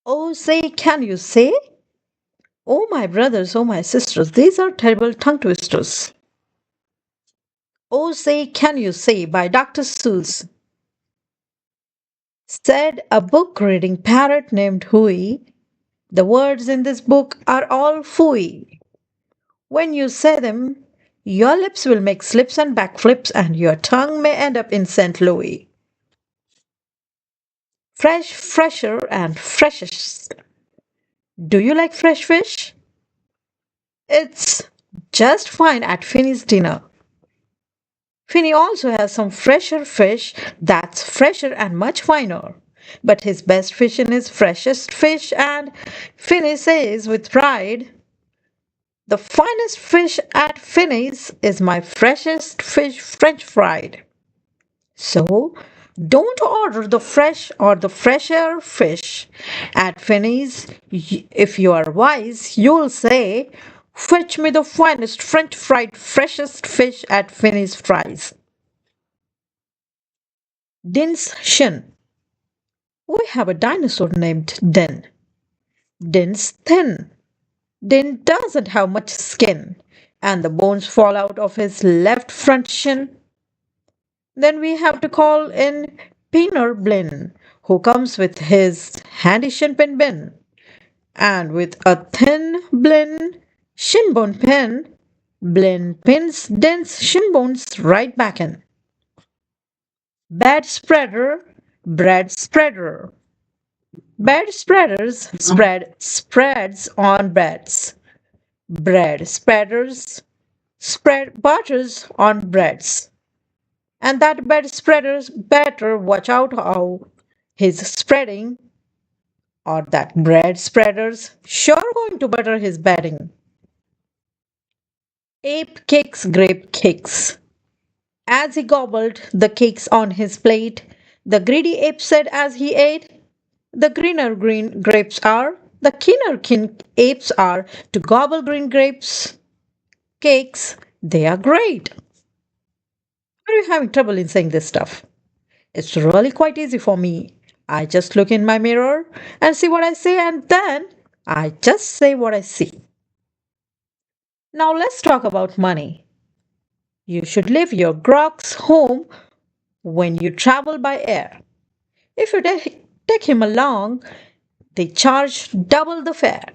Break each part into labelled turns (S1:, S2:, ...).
S1: Oh, say, can you say? Oh, my brothers, oh, my sisters, these are terrible tongue twisters. Oh, say, can you say by Dr. Seuss, said a book reading parrot named Huey. The words in this book are all fooey. When you say them, your lips will make slips and backflips, and your tongue may end up in St. Louis. Fresh, fresher, and freshest. Do you like fresh fish? It's just fine at Finney's dinner. Finney also has some fresher fish that's fresher and much finer. But his best fish is his freshest fish, and Finney says with pride, the finest fish at Finney's is my freshest fish French fried. So, don't order the fresh or the fresher fish at Finney's. If you are wise, you'll say, fetch me the finest French fried freshest fish at Finney's Fries. Dinn's shin. We have a dinosaur named Dinn. Dinn's thin. Dinn doesn't have much skin, and the bones fall out of his left front shin. Then we have to call in Pinner Blinn, who comes with his handy shin pin bin. And with a thin Blinn shinbone pin, Blinn pins Dinn's shinbones right back in. Bed spreader, bread spreader. Bed spreaders spread spreads on beds. Bread spreaders spread butters on breads. And that bed spreaders better watch out how he's spreading, or that bread spreaders sure going to butter his bedding. Ape cakes, grape cakes. As he gobbled the cakes on his plate, the greedy ape said as he ate, the greener green grapes are, the keener keen apes are to gobble green grapes. Cakes, they are great. Are you having trouble in saying this stuff? It's really quite easy for me. I just look in my mirror and see what I say, and then I just say what I see. Now let's talk about money. You should leave your grox home when you travel by air. If you take him along, they charge double the fare.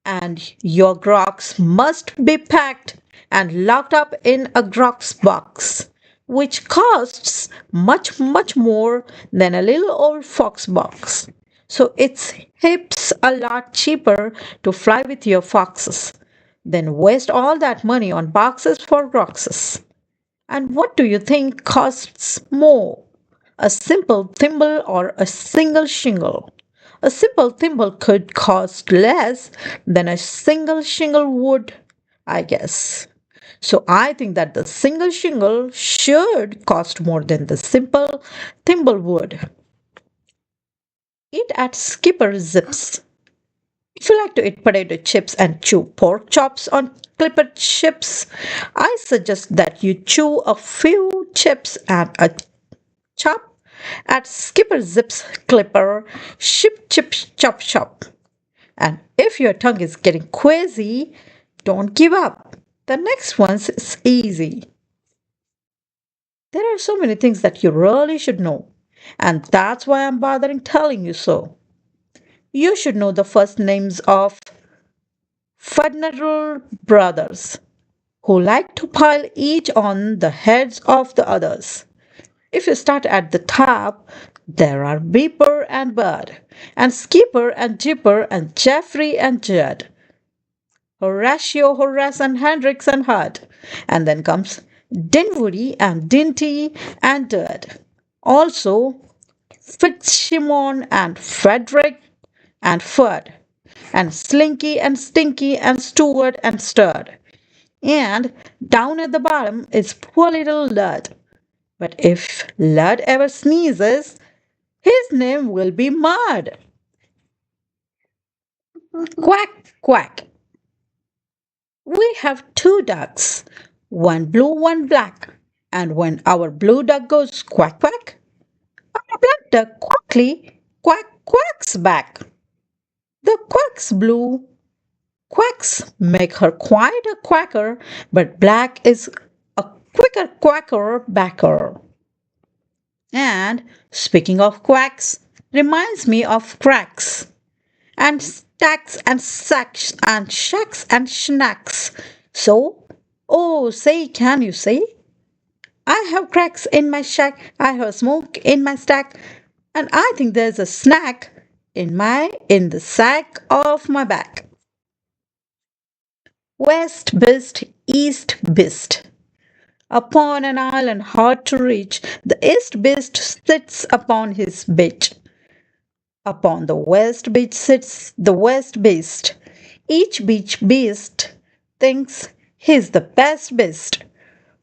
S1: And your grox must be packed and locked up in a grox box, which costs much, much more than a little old fox box. So it's heaps a lot cheaper to fly with your foxes than waste all that money on boxes for groxes. And what do you think costs more? A simple thimble or a single shingle? A simple thimble could cost less than a single shingle would, I guess. So I think that the single shingle should cost more than the simple thimble would. Eat at Skipper Zips. If you like to eat potato chips and chew pork chops on clipper chips, I suggest that you chew a few chips and a chop at Skipper Zip's clipper ship chip chop chop. And if your tongue is getting queasy, don't give up. The next one is easy. There are so many things that you really should know, and that's why I'm bothering telling you so. You should know the first names of Fuddnuddler brothers, who like to pile each on the heads of the others. If you start at the top, there are Beeper and Bud, and Skipper and Jipper, and Jeffrey and Judd, Horatio, Horace, and Hendrix and Hud, and then comes Dinwoody and Dinty and Dud. Also, Fitzsimon and Frederick and Fudd, and Slinky and Stinky and Stewart and Stud. And down at the bottom is poor little Lud. But if Lud ever sneezes, his name will be Mud. Quack, quack. We have two ducks, one blue, one black. And when our blue duck goes quack, quack, our black duck quickly quack, quacks back. the Quacks blue. Quacks make her quite a quacker, but black is a quicker quacker backer. And speaking of quacks, reminds me of cracks and stacks and sacks and shacks and snacks. So, oh, say, can you say? I have cracks in my shack, I have smoke in my stack, and I think there's a snack in the sack of my back. West beast, east beast. Upon an island hard to reach, the east beast sits upon his beach. Upon the west beach sits the west beast. Each beach beast thinks he's the best beast.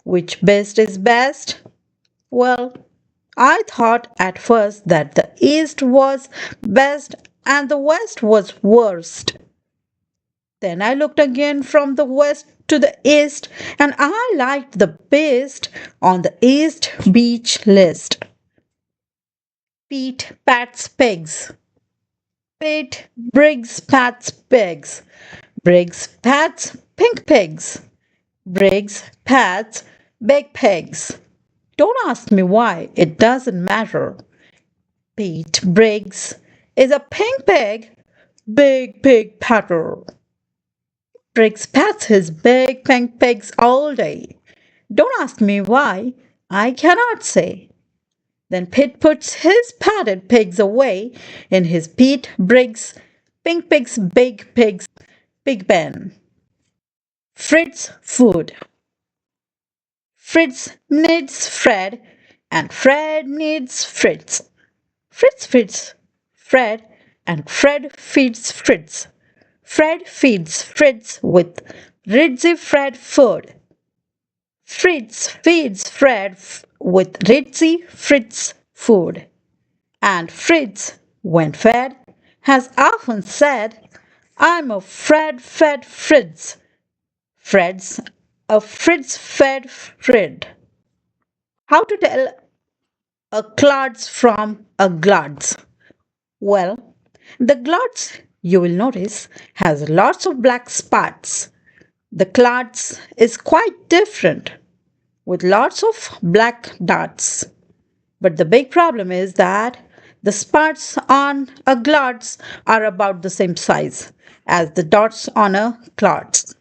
S1: Which beast is best? Well, I thought at first that the east was best and the west was worst. Then I looked again from the west to the east and I liked the best on the east beach list. Pete pats pigs. Pete Briggs pats pigs. Briggs pats pink pigs. Briggs pats big pigs. Don't ask me why, it doesn't matter. Pete Briggs is a pink pig, big pig patter. Briggs pats his big pink pigs all day. Don't ask me why, I cannot say. Then Pete puts his patted pigs away in his Pete Briggs Pink Pigs Pig Pen. Fritz food. Fritz needs Fred and Fred needs Fritz. Fritz feeds Fred and Fred feeds Fritz. Fred feeds Fritz with Ritzy Fred food. Fritz feeds Fred with Ritzy Fritz food. And Fritz, when fed, has often said, I'm a Fred fed Fritz. Fred's a Fritz fed Fred. How to tell a Klotz from a Glotz? Well, the Glotz, you will notice, has lots of black spots. The Klotz is quite different, with lots of black dots. But the big problem is that the spots on a Glotz are about the same size as the dots on a Klotz.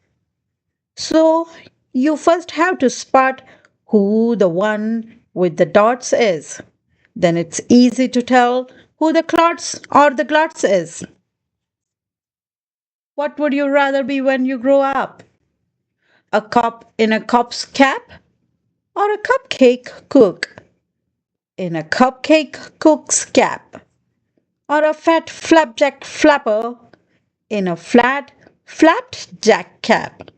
S1: So you first have to spot who the one with the dots is. Then it's easy to tell who the Klotz or the Glotz is. What would you rather be when you grow up? A cop in a cop's cap or a cupcake cook in a cupcake cook's cap or a fat flapjack flapper in a flat flapped jack cap?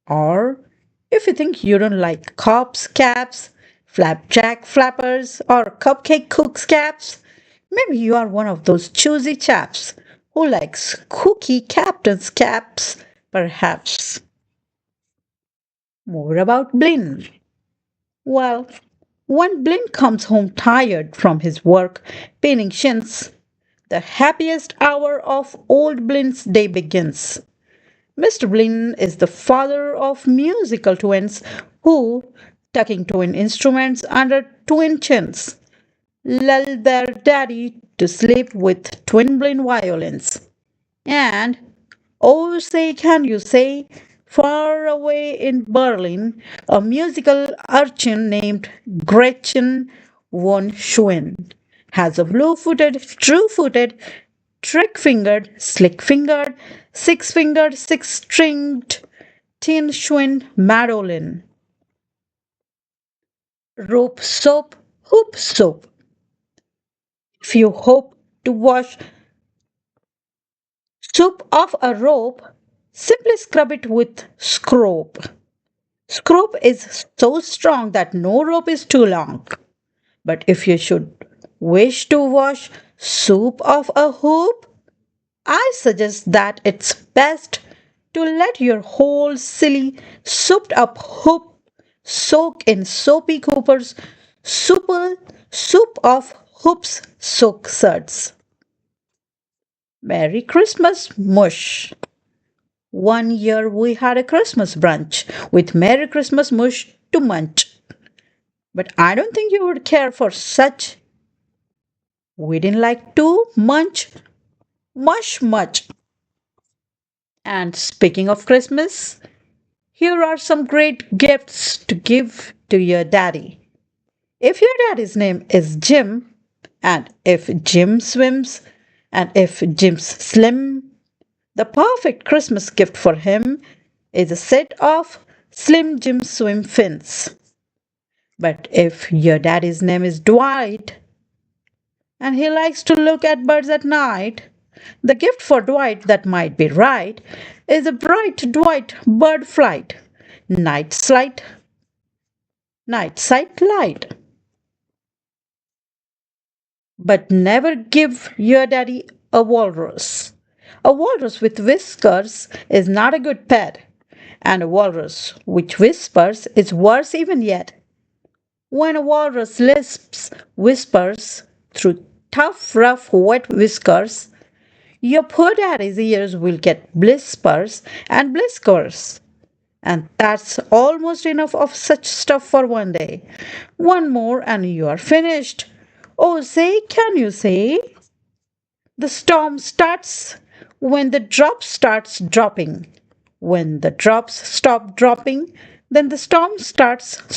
S1: Or if you think you don't like cops' caps, flapjack flappers, or cupcake cooks' caps, maybe you are one of those choosy chaps who likes cookie captain's caps, perhaps. More about Blinn. Well, when Blinn comes home tired from his work painting shins, the happiest hour of old Blinn's day begins. Mr. Blinn is the father of musical twins who, tucking twin instruments under twin chins, lull their daddy to sleep with twin Blinn violins. And, oh say can you say, far away in Berlin, a musical urchin named Gretchen von Schwinn has a blue-footed, true-footed, trick-fingered, slick-fingered, six-fingered, six-stringed tin Schwinn mandolin. Rope soap, hoop soap. If you hope to wash soup off a rope, simply scrub it with scrope. Scrope is so strong that no rope is too long. But if you should wish to wash soup off a hoop, I suggest that it's best to let your whole silly souped up hoop soak in Soapy Cooper's soup of hoops soak suds. Merry Christmas, mush. One year we had a Christmas brunch with Merry Christmas mush to munch. But I don't think you would care for such. We didn't like to munch much. And speaking of Christmas, here are some great gifts to give to your daddy. If your daddy's name is Jim, and if Jim swims, and if Jim's slim, the perfect Christmas gift for him is a set of Slim Jim swim fins. But if your daddy's name is Dwight, and he likes to look at birds at night, the gift for Dwight that might be right is a bright Dwight bird flight, night sight, night sight light. But never give your daddy a walrus. A walrus with whiskers is not a good pet, and a walrus which whispers is worse even yet. When a walrus lisps, whispers through tough, rough, wet whiskers, your poor daddy's ears will get blispers and bliskers. And that's almost enough of such stuff for one day. One more and you are finished. Oh, say, can you say? The storm starts when the drop starts dropping. When the drops stop dropping, then the storm starts